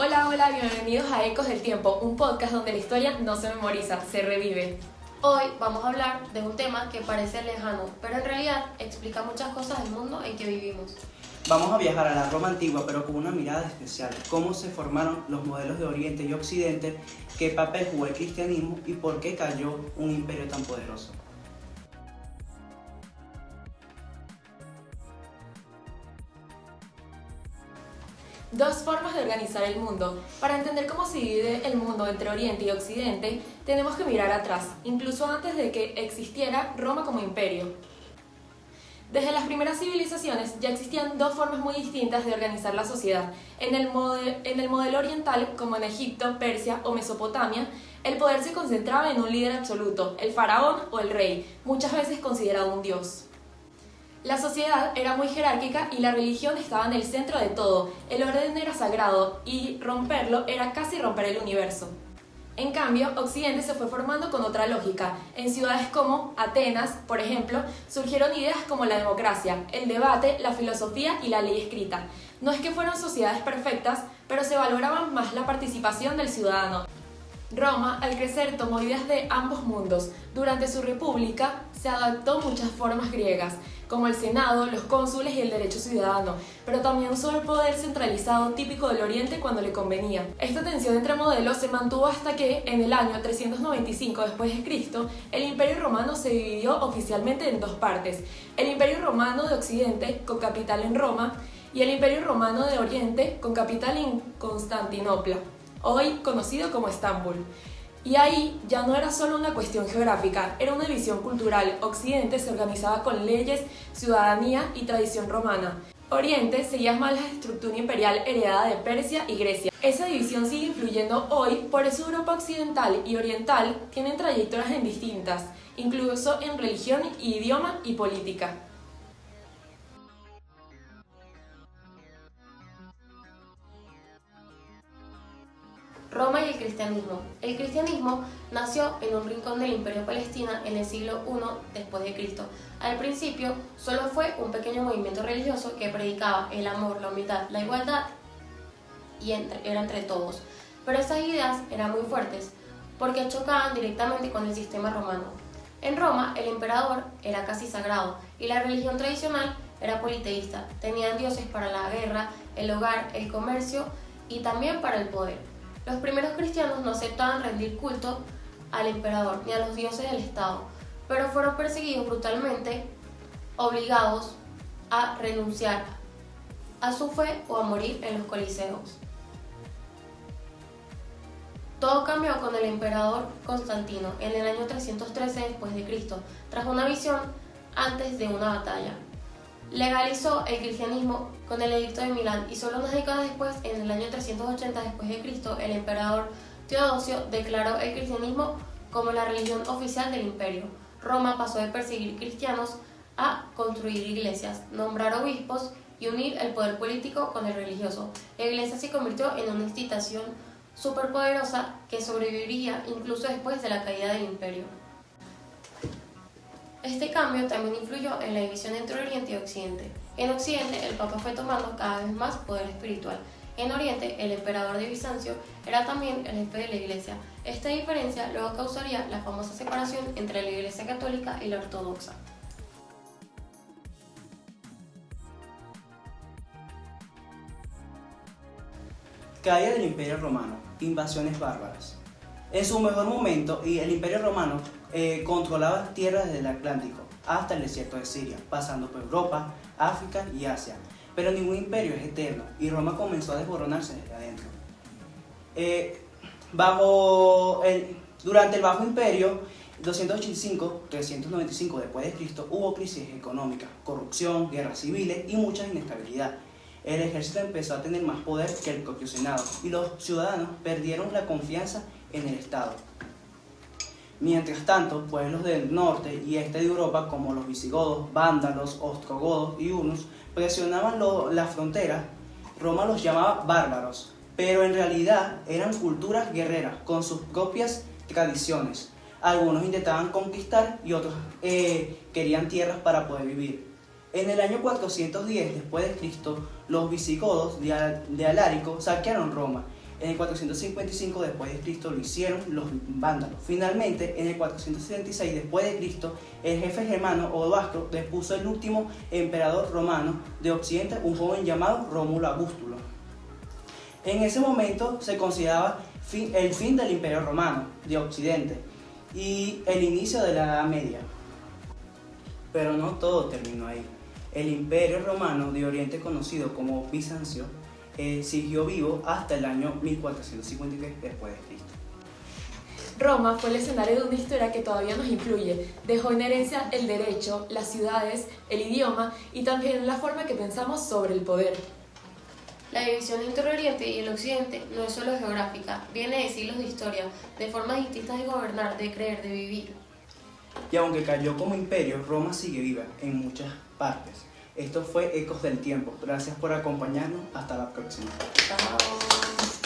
Hola, hola, bienvenidos a Ecos del Tiempo, un podcast donde la historia no se memoriza, se revive. Hoy vamos a hablar de un tema que parece lejano, pero en realidad explica muchas cosas del mundo en que vivimos. Vamos a viajar a la Roma antigua, pero con una mirada especial. Cómo se formaron los modelos de Oriente y Occidente, qué papel jugó el cristianismo y por qué cayó un imperio tan poderoso. Dos formas de organizar el mundo. Para entender cómo se divide el mundo entre Oriente y Occidente, tenemos que mirar atrás, incluso antes de que existiera Roma como imperio. Desde las primeras civilizaciones ya existían dos formas muy distintas de organizar la sociedad. En el modelo oriental, como en Egipto, Persia o Mesopotamia, el poder se concentraba en un líder absoluto, el faraón o el rey, muchas veces considerado un dios. La sociedad era muy jerárquica y la religión estaba en el centro de todo. El orden era sagrado y romperlo era casi romper el universo. En cambio, Occidente se fue formando con otra lógica. En ciudades como Atenas, por ejemplo, surgieron ideas como la democracia, el debate, la filosofía y la ley escrita. No es que fueran sociedades perfectas, pero se valoraba más la participación del ciudadano. Roma, al crecer, tomó ideas de ambos mundos. Durante su república se adaptó muchas formas griegas, como el Senado, los cónsules y el derecho ciudadano, pero también usó el poder centralizado típico del Oriente cuando le convenía. Esta tensión entre modelos se mantuvo hasta que, en el año 395 después de Cristo, el Imperio Romano se dividió oficialmente en dos partes: el Imperio Romano de Occidente, con capital en Roma, y el Imperio Romano de Oriente, con capital en Constantinopla, hoy conocido como Estambul. Y ahí ya no era solo una cuestión geográfica, era una división cultural. Occidente se organizaba con leyes, ciudadanía y tradición romana. Oriente seguía más la estructura imperial heredada de Persia y Grecia. Esa división sigue influyendo hoy, por eso Europa occidental y oriental tienen trayectorias distintas, incluso en religión, idioma y política. Roma y el cristianismo. El cristianismo nació en un rincón del Imperio Palestina en el siglo I después de Cristo. Al principio solo fue un pequeño movimiento religioso que predicaba el amor, la humildad, la igualdad y era entre todos. Pero esas ideas eran muy fuertes porque chocaban directamente con el sistema romano. En Roma el emperador era casi sagrado y la religión tradicional era politeísta. Tenían dioses para la guerra, el hogar, el comercio y también para el poder. Los primeros cristianos no aceptaban rendir culto al emperador ni a los dioses del Estado, pero fueron perseguidos brutalmente, obligados a renunciar a su fe o a morir en los coliseos. Todo cambió con el emperador Constantino en el año 313 después de Cristo, tras una visión antes de una batalla. Legalizó el cristianismo con el Edicto de Milán y solo unas décadas después, en el año 380 después de Cristo, el emperador Teodosio declaró el cristianismo como la religión oficial del imperio. Roma pasó de perseguir cristianos a construir iglesias, nombrar obispos y unir el poder político con el religioso. La iglesia se convirtió en una institución superpoderosa que sobreviviría incluso después de la caída del imperio. Este cambio también influyó en la división entre Oriente y Occidente. En Occidente, el Papa fue tomando cada vez más poder espiritual. En Oriente, el emperador de Bizancio era también el jefe de la Iglesia. Esta diferencia luego causaría la famosa separación entre la Iglesia católica y la ortodoxa. Caída del Imperio Romano, invasiones bárbaras. En su mejor momento, el Imperio Romano controlaba tierras desde el Atlántico hasta el desierto de Siria, pasando por Europa, África y Asia. Pero ningún imperio es eterno y Roma comenzó a desmoronarse desde adentro. Durante el Bajo Imperio, 285-395 después de Cristo, hubo crisis económica, corrupción, guerras civiles y mucha inestabilidad. El ejército empezó a tener más poder que el propio Senado y los ciudadanos perdieron la confianza en el Estado. Mientras tanto, pueblos del norte y este de Europa, como los visigodos, vándalos, ostrogodos y hunos, presionaban la frontera. Roma los llamaba bárbaros, pero en realidad eran culturas guerreras con sus propias tradiciones. Algunos intentaban conquistar y otros querían tierras para poder vivir. En el año 410 después de Cristo, los visigodos de Alarico saquearon Roma. En el 455 después de Cristo lo hicieron los vándalos. Finalmente, en el 476 después de Cristo, el jefe germano Odoacro depuso el último emperador romano de Occidente, un joven llamado Rómulo Augustulo. En ese momento se consideraba el fin del Imperio Romano de Occidente y el inicio de la Edad Media. Pero no todo terminó ahí. El Imperio Romano de Oriente, conocido como Bizancio, siguió vivo hasta el año 1453 después de Cristo. Roma fue el escenario de una historia que todavía nos influye. Dejó en herencia el derecho, las ciudades, el idioma y también la forma que pensamos sobre el poder. La división entre el Oriente y el Occidente no es solo geográfica, viene de siglos de historia, de formas distintas de gobernar, de creer, de vivir. Y aunque cayó como imperio, Roma sigue viva en muchas partes. Esto fue Ecos del Tiempo. Gracias por acompañarnos. Hasta la próxima. Chao.